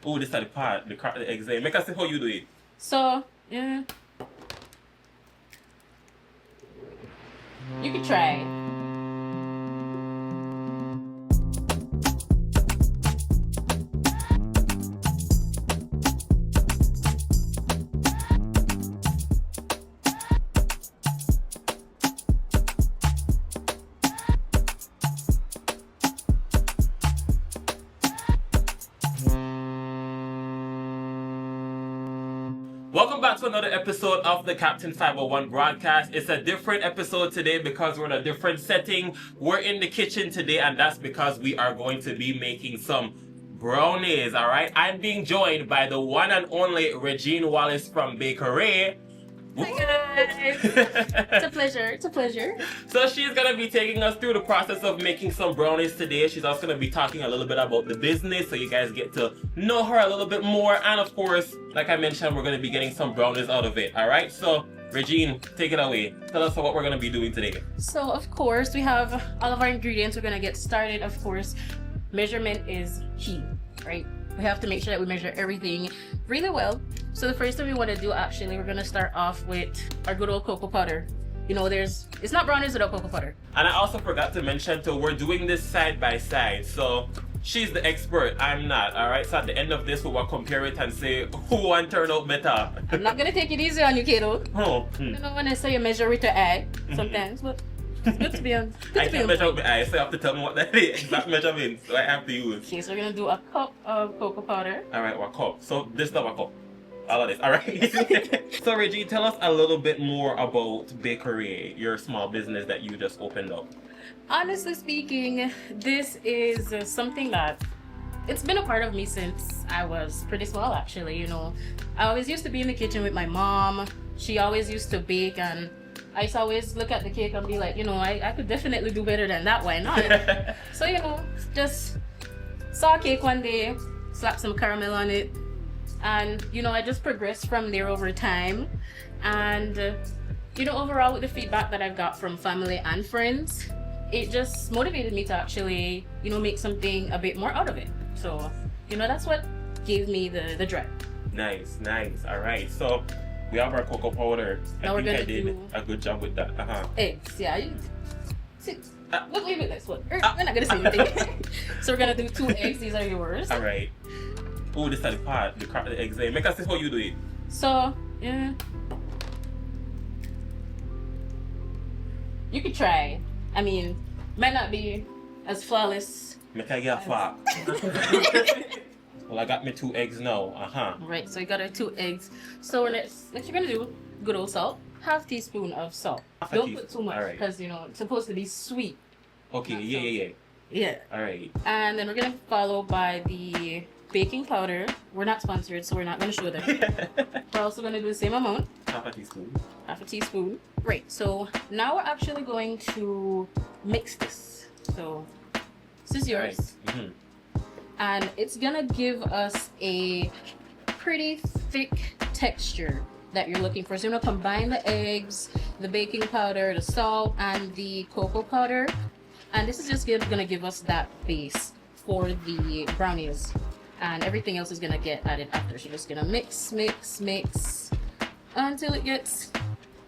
Oh, this is the part, the crack the eggs there. Make us see how you do it. So, yeah. You could try it. Welcome back to another episode of the Captain 501 broadcast. It's a different episode today because we're in a different setting. We're in the kitchen today, and that's because we are going to be making some brownies, all right? I'm being joined by the one and only Ragine Wallace from Bakerae. Hi guys! It's a pleasure. It's a pleasure. So she's going to be taking us through the process of making some brownies today. She's also going to be talking a little bit about the business so you guys get to know her a little bit more. And of course, like I mentioned, we're going to be getting some brownies out of it. All right? So Ragine, take it away. Tell us what we're going to be doing today. So of course, we have all of our ingredients. We're going to get started. Of course, measurement is key, right? We have to make sure that we measure everything really well. So the first thing we want to do, actually, we're going to start off with our good old cocoa powder. You know, it's not brownies without cocoa powder. And I also forgot to mention too, we're doing this side by side. So she's the expert, I'm not, all right? So at the end of this, we will compare it and say who one turned out better. I'm not going to take it easy on you, Cadle. Oh. You know, when I say you measure with your eye sometimes, but it's good to be on. I can't measure with my eyes, so you have to tell me what that is, exact measurement, so I have to use. Okay, so we're going to do a cup of cocoa powder. All right, what cup? So this is not what cup. All of this, all right? So Reggie, tell us a little bit more about Bakerae, your small business that you just opened up. Honestly speaking, this is something that it's been a part of me since I was pretty small, actually. You know, I always used to be in the kitchen with my mom. She always used to bake, and I used to always look at the cake and be like, you know, I could definitely do better than that. Why not? So, you know, just saw a cake one day, slapped some caramel on it, and, you know, I just progressed from there over time. And, you know, overall with the feedback that I've got from family and friends, it just motivated me to actually, you know, make something a bit more out of it. So, you know, that's what gave me the drive. Nice, nice. All right. So we have our cocoa powder. Now I think I did a good job with that. Eggs, yeah. We'll leave it this one. We're not going to say anything. So we're going to do 2 eggs. These are yours. All right. Oh, this is the part, the crack the eggs there. Make us see how you do it. So, yeah. You could try. I mean, might not be as flawless. Make I get a fork. Well, I got me 2 eggs now. Right, so you got our 2 eggs. So next you're gonna do good old salt. Half teaspoon of salt. Don't put too much because you know it's supposed to be sweet. Okay, yeah. Yeah. All right. And then we're gonna follow by the baking powder. We're not sponsored, so we're not gonna show them. We're also gonna do the same amount. Half a teaspoon. Half a teaspoon. Right, so now we're actually going to mix this. So this is yours. Right. And it's gonna give us a pretty thick texture that you're looking for. So you're gonna combine the eggs, the baking powder, the salt, and the cocoa powder. And this is just gonna give us that base for the brownies. And everything else is gonna get added after. So you're just gonna mix until it gets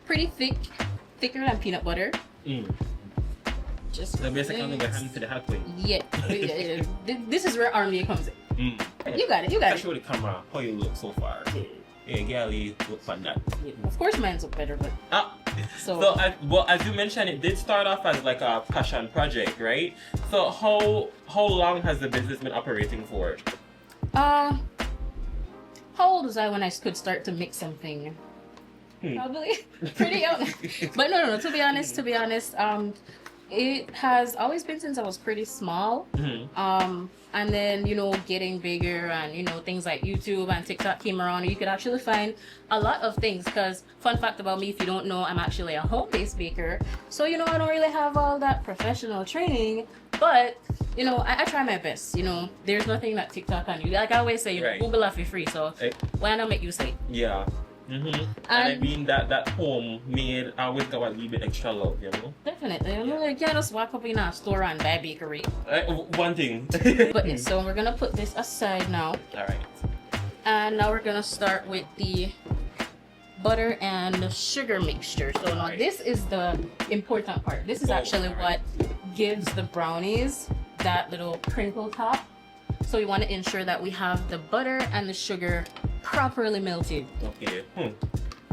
pretty thick, thicker than peanut butter. Just so basically I'm gonna hand to the halfway. Yeah. This is where R&B comes in. You got it. I show the camera how you look so far. Yeah, girlie, look fun that. Yeah. Of course mine's look better, but so as you mentioned, it did start off as like a passion project, right? So how long has the business been operating for? How old was I when I could start to mix something? Probably pretty young. But no. To be honest, it has always been since I was pretty small. And then, you know, getting bigger and, you know, things like YouTube and TikTok came around. You could actually find a lot of things because, fun fact about me, if you don't know, I'm actually a home-based baker. So, you know, I don't really have all that professional training, but, you know, I try my best. You know, there's nothing that TikTok can do. Like I always say, you know, Google for free, so why not make use of it? Yeah. And I mean that home made always got a little bit extra love, you know? Definitely. You know, like, you just walk up in a store and buy Bakerae. One thing. But yeah, so we're gonna put this aside now. Alright. And now we're gonna start with the butter and sugar mixture. So now this is the important part. This is actually what gives the brownies that little crinkle top. So we want to ensure that we have the butter and the sugar properly melted. Okay.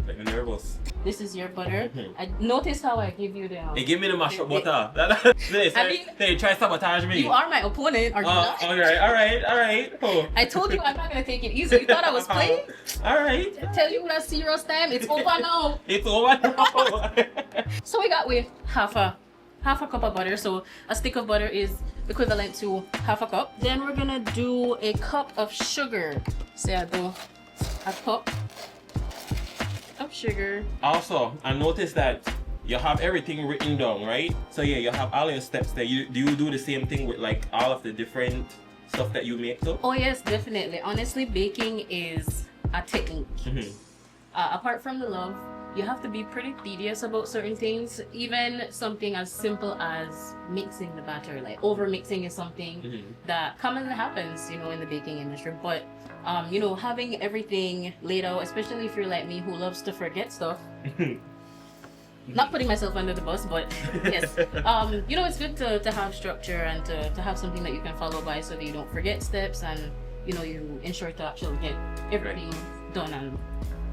Like nervous. This is your butter. I noticed how I give you the. Hey, give me the mashed up butter. They try sabotage me. You are my opponent, are you not? All right. Oh. I told you I'm not gonna take it easy. You thought I was playing? All right. I tell you that serious time. It's over now. It's over now. So we got with half a cup of butter. So a stick of butter is equivalent to half a cup. Then we're gonna do a cup of sugar. So I do a cup of sugar. Also, I noticed that you have everything written down, right? So yeah, you have all your steps there. Do you do the same thing with like all of the different stuff that you make too? Oh yes, definitely. Honestly, baking is a technique. Apart from the love, you have to be pretty tedious about certain things. Even something as simple as mixing the batter, like over mixing is something that commonly happens, you know, in the baking industry. But you know, having everything laid out, especially if you're like me who loves to forget stuff. Not putting myself under the bus, but yes. You know, it's good to have structure and to have something that you can follow by so that you don't forget steps and, you know, you ensure to actually get everything done and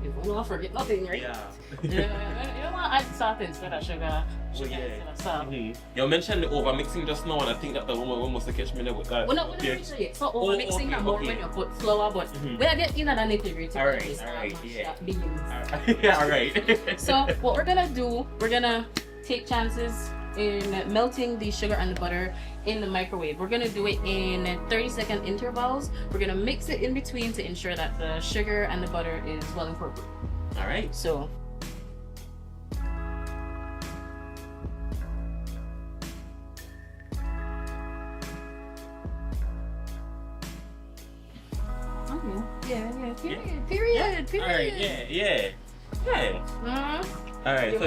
you don't forget nothing, right? Yeah. You don't want to add salt instead of sugar. Instead of salt. You mentioned the over mixing just now, and I think that the woman must have catch me there with that. Well, no, it's not over mixing, more when you put flour, but when I get in that nitty-gritty. Alright, yeah. Alright. So what we're gonna do, we're gonna take chances in melting the sugar and the butter in the microwave. We're gonna do it in 30-second intervals. We're gonna mix it in between to ensure that the sugar and the butter is well incorporated. Alright. So period. Alright, yeah. Alright, so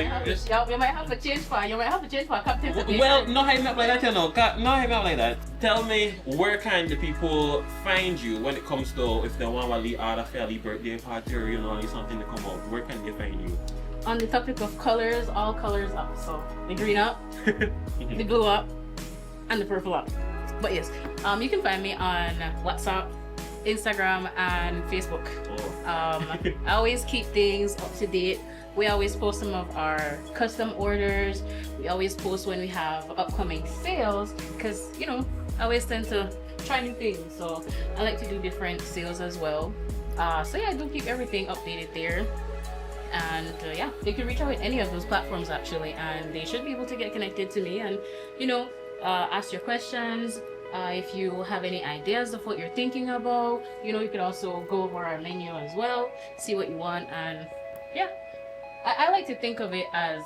you might have to change for Captain. well, no, I'm not like that, you know. No, I'm not like that. Tell me, where can the people find you when it comes to if they want to leave out a fairly birthday party or, you know, something to come out? Where can they find you? On the topic of colors, all colors up. So the green up, the blue up, and the purple up. But yes, you can find me on WhatsApp, Instagram, and Facebook. I always keep things up to date. We always post some of our custom orders. We always post when we have upcoming sales because, you know, I always tend to try new things. So I like to do different sales as well. So yeah, I do keep everything updated there. And yeah, they can reach out with any of those platforms actually, and they should be able to get connected to me and, you know, ask your questions. If you have any ideas of what you're thinking about, you know, you could also go over our menu as well, see what you want, and yeah. I like to think of it as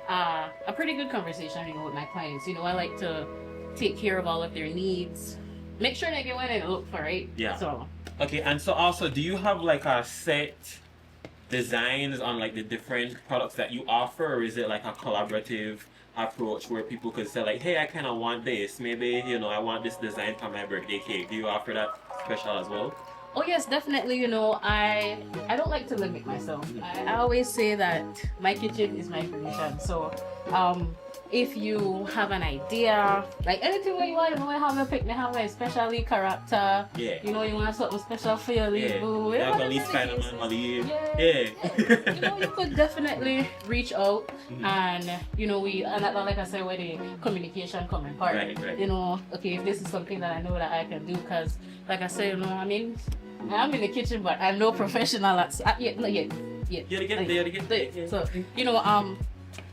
a pretty good conversation, you know, with my clients. You know, I like to take care of all of their needs, make sure they get what they look for, right? Yeah. So. Okay, and so also, do you have like a set designs on like the different products that you offer, or is it like a collaborative approach where people could say like, hey, I kind of want this, maybe, you know, I want this design for my birthday cake? Do you offer that special as well? Oh yes, definitely. You know, I don't like to limit myself. I always say that my kitchen is my creation. So if you have an idea, like anything what you want to have a picnic, have a specially character. Yeah. You know, you want something special for your little. Yeah. At least kind of man. Yeah. You know, you could definitely reach out, and you know, and like I said, where the communication coming part. Right. You know, okay, if this is something that I know that I can do, because like I said, you know, I mean, I'm in the kitchen, but I'm no professional at not yet. You gotta get there. So, you know,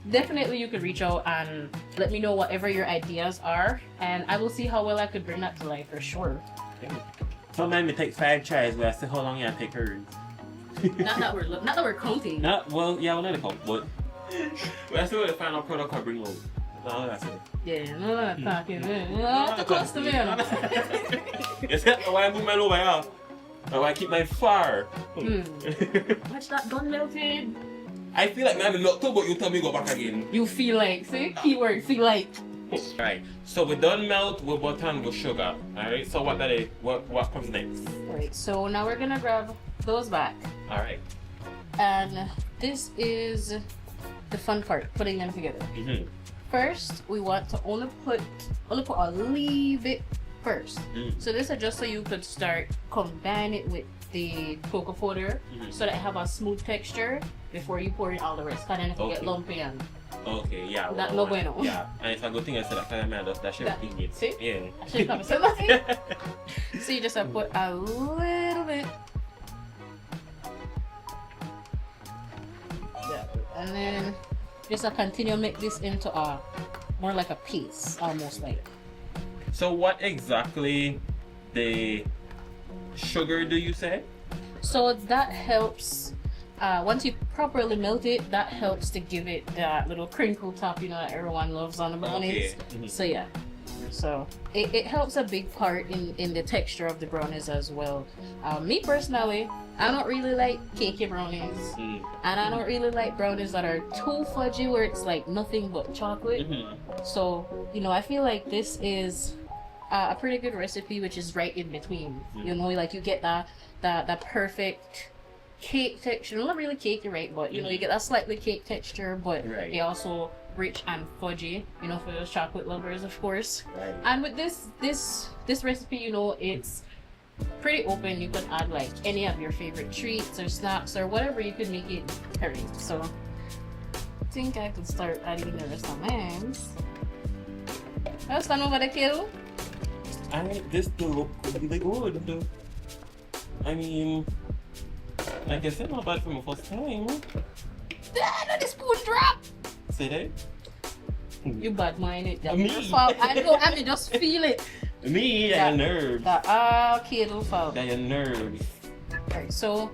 definitely you could reach out and let me know whatever your ideas are, and I will see how well I could bring that to life for sure. Sometimes it takes 5 tries, but I say how long you take hers. not that we're counting. Well, let it count, but I still the final product I bring over. No, that's it. Yeah, no, I'm talking. Too close to me. Yes, why I move my over here. I keep my fire. Watch that gun melted. I feel like I'm not too, but you tell me go back again. You feel like, see? Keyword, feel like. Alright, so we done melt with butter and with sugar. Alright, so what comes next? Right, so now we're gonna grab those back. Alright. And this is the fun part, putting them together. First, we want to only put a little bit first. So this is just so you could start combine it with the cocoa powder so that it have a smooth texture before you pour in all the rest. And then it can get lumpy and that no bueno. Yeah, and it's a good thing I said that kind of that should be it. See? Yeah. I should have said that. So you just have to put a little bit. Yeah. And then just continue to make this into a more like a paste, almost like. So what exactly the sugar do you say? So that helps. Once you properly melt it, that helps to give it that little crinkle top, you know, that everyone loves on the brownies. So yeah, so it helps a big part in the texture of the brownies as well. Me personally, I don't really like cakey brownies, and I don't really like brownies that are too fudgy where it's like nothing but chocolate. So you know, I feel like this is a pretty good recipe, which is right in between. You know, like you get that perfect cake texture, not really cakey, right? But you know, you get that slightly cake texture, but they also rich and fudgy. You know, for those chocolate lovers, of course. And with this recipe, you know, it's pretty open. You could add like any of your favorite treats or snacks or whatever. You could make it curry. So I think I could start adding the rest of mine. I'll stand over the Cadle. This do look really good. I mean, like I said, not bad for my first time. The spoon drop. Say that? You bad mind it. That's Me? your fault. I know. I mean, just feel it. Me, that your nerves. Cadle fault. That your nerves. Alright, so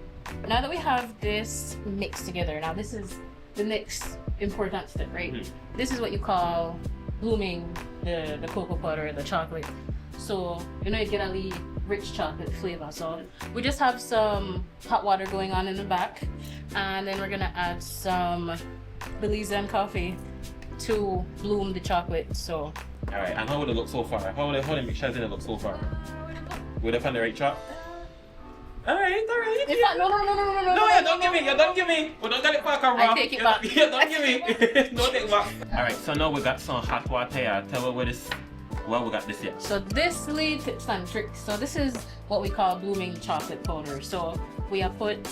now that we have this mixed together, now this is the next important step, right? This is what you call blooming the cocoa powder, the chocolate. So you know, you get a really rich chocolate flavor. So we just have some hot water going on in the back, and then we're gonna add some Belizean coffee to bloom the chocolate. So alright, and how would it look so far? How the mixture didn't look so far? Would it find the right chop? Alright. In fact, no. No, you don't give me. We don't get it back around. I take it back. You don't give me. No take it back. Alright, so now we got some hot water here. Tell me what this. Well, we got this here. So this lead tips and tricks. So this is what we call blooming chocolate powder. So we have put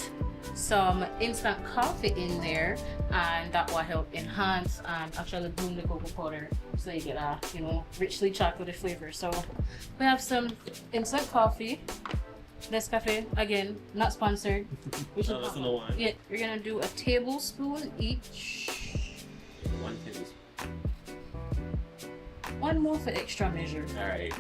some instant coffee in there, and that will help enhance and actually bloom the cocoa powder, so you get a, you know, richly chocolatey flavor. So we have some instant coffee. Nescafe, again, not sponsored. Yeah, you're gonna do a tablespoon each. 1 tablespoon. One more for extra measure. Alright.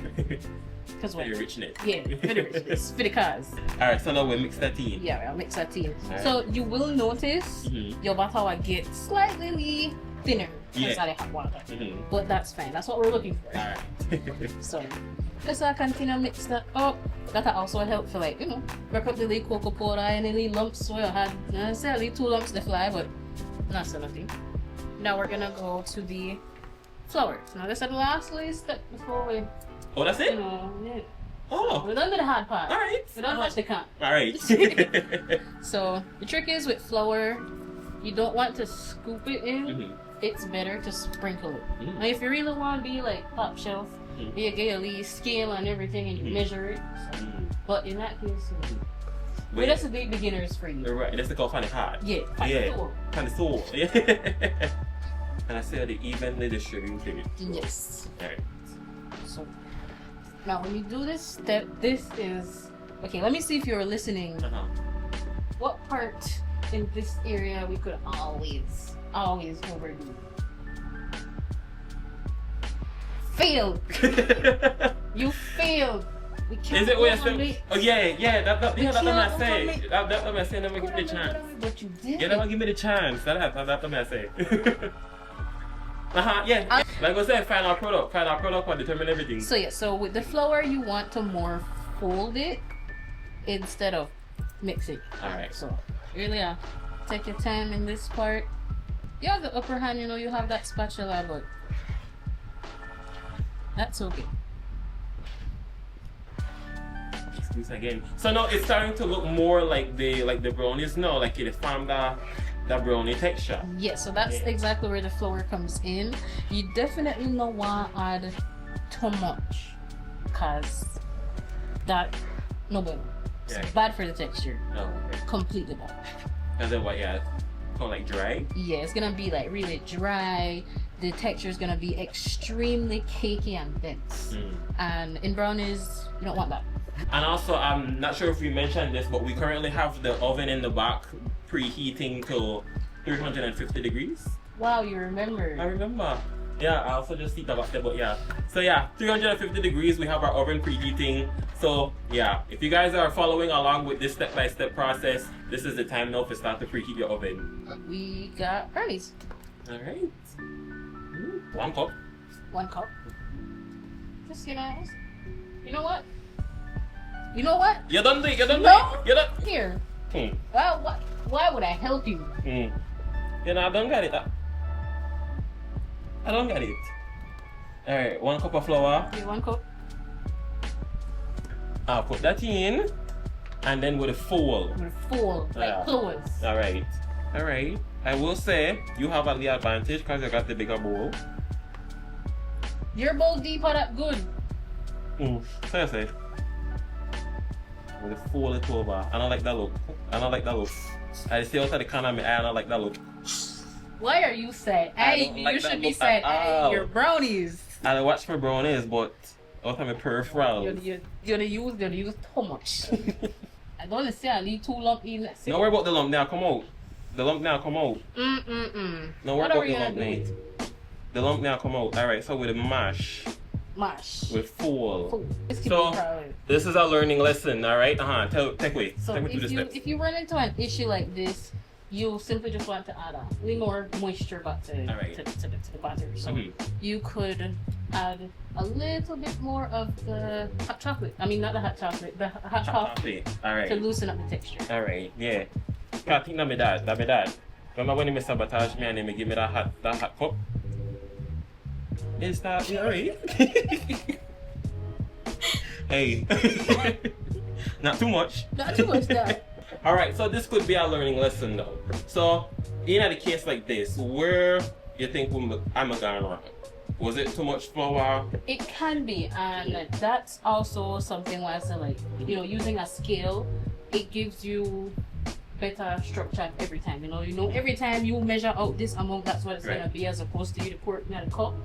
Because what? You're rich in it. Yeah, very rich. It's for the cause. Alright, so now we mix that in. Yeah, I'll mix that in. Right. So you will notice your butter will get slightly thinner inside the hot water. But that's fine. That's what we're looking for. Alright. So let's continue to mix that up. That'll also help for, like, you know, work up the little cocoa powder and any lumps. So you had necessarily 2 lumps to fly, but not so nothing. Now we're gonna go to the flour. Now this is the last little step before we. Oh, that's it? You know, yeah. Oh. We're done with the hard part. Alright. We don't touch the can. Alright. So the trick is with flour, you don't want to scoop it in. It's better to sprinkle it. Now if you really want to be like top shelf, you get your little scale and everything and you measure it. So. But in that case, but that's the big beginners for you. Right, that's the call find it hard. Yeah, kind of soul. Yeah. And I said they evenly distributed it. Yes. Alright. So now when you do this step, this is okay. Let me see if you're listening. What part in this area we could always overdo? Failed. You failed. We can't. Is it where still? Oh yeah. That's what I say. That's what I say. Never give me the chance. But you did. Yeah, never give me the chance. That's what I say. Yeah. Like I said, final product will determine everything. So yeah, so with the flour you want to more fold it instead of mix it. Alright. So really take your time in this part. You have the upper hand, you know, you have that spatula, but That's okay. Squeeze again. So now it's starting to look more like the brownies now, like it formed the brownie texture. Yeah, so that's exactly where the flour comes in. You definitely don't want to add too much, cause that no bueno. It's bad for the texture. Oh, okay. Completely bad. And then what? Yeah, kind of like dry. Yeah, it's gonna be like really dry. The texture is gonna be extremely cakey and dense. And in brownies, you don't want that. And also, I'm not sure if we mentioned this, but we currently have the oven in the back preheating to 350 degrees. Wow, you remember. I remember. Yeah, I also just see that back there, but yeah. So yeah, 350 degrees, we have our oven preheating. So yeah, if you guys are following along with this step-by-step process, this is the time now to start to preheat your oven. We got brownies. Alright. 1 cup. 1 cup. Just, you know what? You know what? You done it, you done No. it. You done Here. Well, why would I help you? You know, I don't get it. I don't get it. Alright, 1 cup of flour. Okay, 1 cup. I'll put that in. And then with a full. Like clothes. Alright. Alright. I will say, you have the advantage because you got the bigger bowl. Your bowl deep or that good? Seriously. With a fold it over. I don't like that look. I don't like that look. I see out of the corner of my eye, I don't like that look. Why are you sad? You should be sad. Hey, your brownies. I watch my brownies, but out of my peripheral. You're gonna use too much. I don't want to say I leave 2 lumps in. Don't worry about the lump now, come out. The lump now come out. Don't worry about the lump now. The lump now come out. Alright, so with a mash. With full. So this is a learning lesson, alright? Take away. So if you run into an issue like this, you simply just want to add a little more moisture back to the batter. So you could add a little bit more of the hot chocolate. I mean, not the hot chocolate, the hot coffee. Alright. To loosen up the texture. Alright, yeah. I think that's my dad. Remember when he sabotage me and he give me that hot cup? Is that alright? Hey. Not too much. Not too much, Dad. Alright, so this could be a learning lesson though. So, in a case like this, where you think I'm a gone wrong? Was it too much flour? It can be, and that's also something where I say, like, using a scale, it gives you better structure every time. Every time you measure out this amount, that's what it's gonna be, as opposed to you pour in a cup.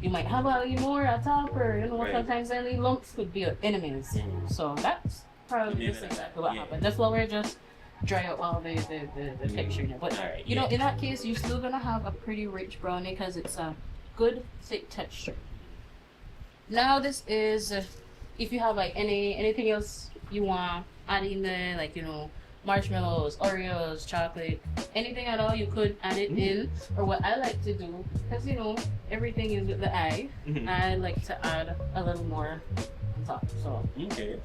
You might have a little more at top, or sometimes any lumps could be enemies. So that's probably just exactly what happened. The flour just dry out all the texture. But in that case, you're still gonna have a pretty rich brownie because it's a good thick texture. Now this is if you have like anything else you want add in there, like marshmallows, Oreos, chocolate, anything at all, you could add it in. Or what I like to do, because everything is with the eye, I like to add a little more on top. So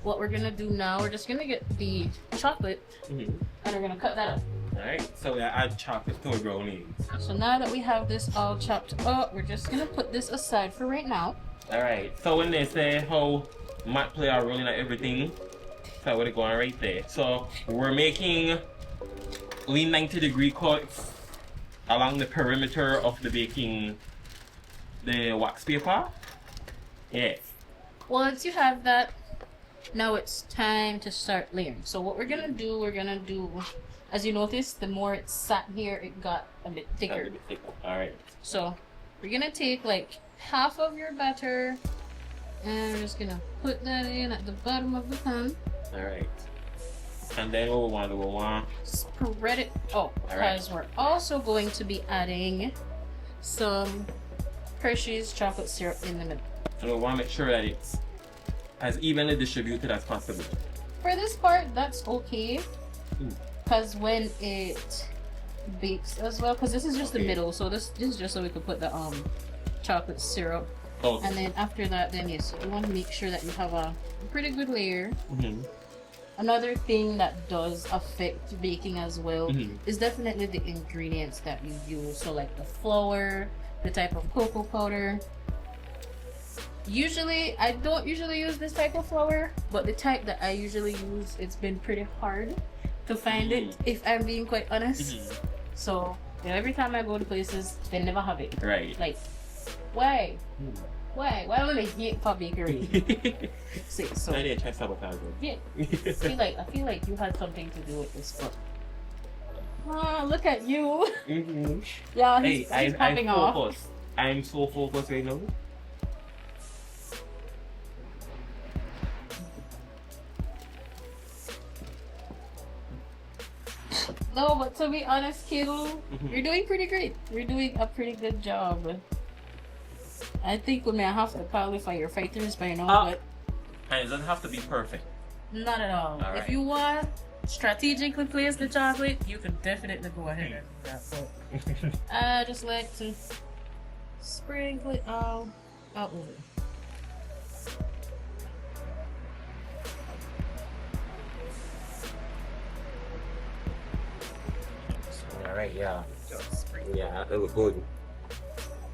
what we're gonna do now, we're just gonna get the chocolate and we're gonna cut that up. Alright, so we add chocolate to our brownies. So now that we have this all chopped up, we're just gonna put this aside for right now. Alright, so when they say how matte play a role in everything, so we're going right there. So we're making lean 90-degree cuts along the perimeter of the wax paper. Yes. Once you have that, now it's time to start layering. So what we're gonna do, as you notice, the more it sat here, it got a bit thicker. Alright. So we're gonna take like half of your batter and we're just gonna put that in at the bottom of the pan. Alright. And then what we want spread it out, because we're also going to be adding some Hershey's chocolate syrup in the middle. And we want to make sure that it's as evenly distributed as possible. For this part, that's okay, because when it bakes as well, because this is just the middle, so this is just so we could put the chocolate syrup. And then after that, then yes, you want to make sure that you have a pretty good layer. Another thing that does affect baking as well is definitely the ingredients that you use. So like the flour, the type of cocoa powder. Usually, I don't usually use this type of flour, but the type that I usually use, it's been pretty hard to find it, if I'm being quite honest. So, you know, every time I go to places, they never have it. Right. Like, why? Why? Why don't they hate for Bakerae? See, so I didn't try sabotage it. yeah, I feel like you had something to do with this, but look at you. Yeah, he's popping off. I'm so focused right now. No, but to be honest, Cadle, you're doing pretty great. You're doing a pretty good job. I think we may have to qualify your fighters by now, but and it doesn't have to be perfect. not at all. All right. If you want strategically place the chocolate, you can definitely go ahead and do that. But I just like to sprinkle it all over. Alright, yeah. Yeah, that look good.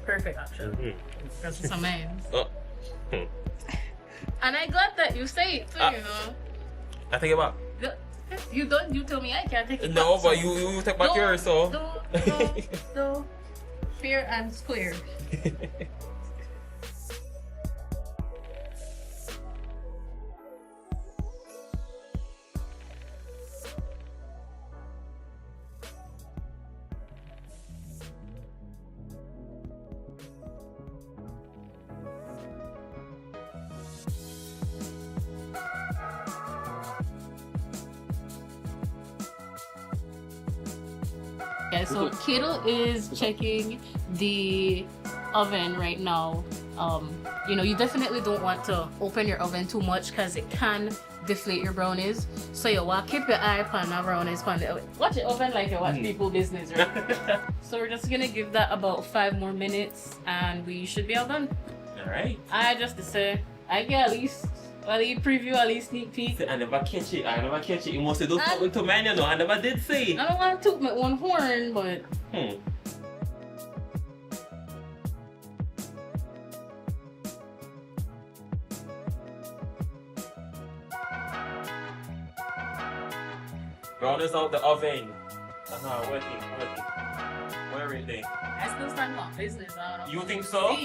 Perfect option. Because it's a man. Oh. And I'm glad that you say it too, you know. I take it back. You don't. You tell me I can't take it No, back, but so you take back yours, so. No. Fair and square. Okay, so Cadle is checking the oven right now. You know, you definitely don't want to open your oven too much because it can deflate your brownies. So you want to keep your eye on the brownies. Watch the oven like you watch people business, right? So we're just gonna give that about 5 more minutes and we should be all done. Alright. I just to say, I get at least preview, at least sneak peek. I never catch it. You must do something to mine, you know. I never did say. I don't want to toot my one horn, but Brownies out the oven. Working. Where is they? I still stand on business. I don't know. You think so?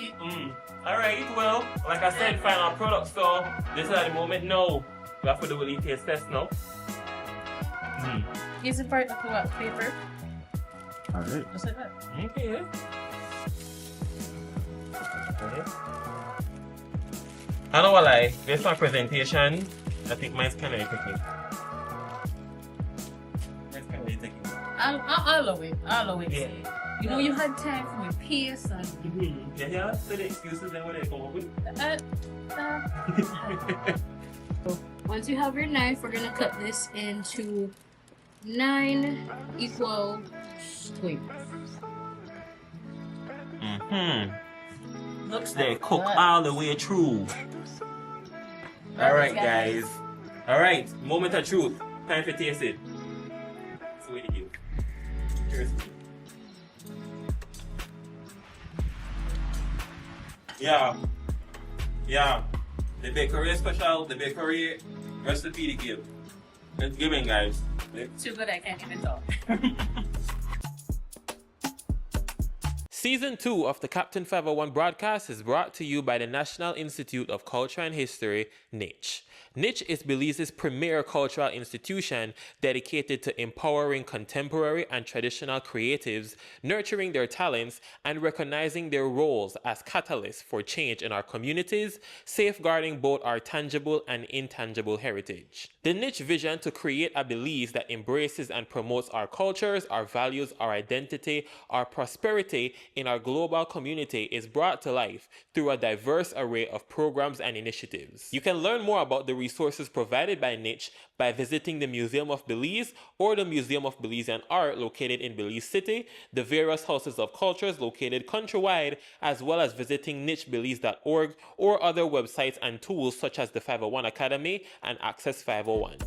Alright, well, like I said, final product, so this is at the moment, no. We have to do a taste test now. Is it part of what paper? Alright. Just like that. Okay. I know what I like. Based on presentation, I think mine's kind of tricky. I'll always Yeah. say. You know, you had time for my pace and Yeah, so the excuses then what they come up with. Once you have your knife, we're gonna cut this into 9 equal squares. Looks they cook all the way through. Alright, guys. Alright, moment of truth. Time for taste it. So what do you do? Cheers. Yeah. The Bakerae special, the Bakerae recipe to give. Let's give in, guys. Too good I can't even talk. Season 2 of the Captain 501 broadcast is brought to you by the National Institute of Culture and History, NICH. NICH is Belize's premier cultural institution dedicated to empowering contemporary and traditional creatives, nurturing their talents, and recognizing their roles as catalysts for change in our communities, safeguarding both our tangible and intangible heritage. The NICH vision to create a Belize that embraces and promotes our cultures, our values, our identity, our prosperity in our global community is brought to life through a diverse array of programs and initiatives. You can learn more about the resources provided by NICH by visiting the Museum of Belize or the Museum of Belizean Art located in Belize City, the various houses of cultures located countrywide, as well as visiting nichbelize.org or other websites and tools such as the 501 Academy and Access 501.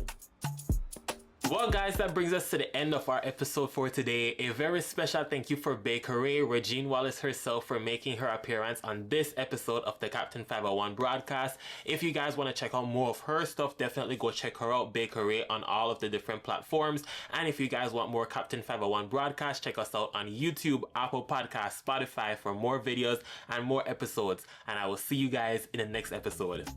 Well guys, that brings us to the end of our episode for today. A very special thank you for Bakerae, Ragine Wallace herself, for making her appearance on this episode of the Captain 501 broadcast. If you guys want to check out more of her stuff, definitely go check her out, Bakerae, on all of the different platforms. And if you guys want more Captain 501 broadcast, check us out on YouTube, Apple Podcasts, Spotify for more videos and more episodes. And I will see you guys in the next episode.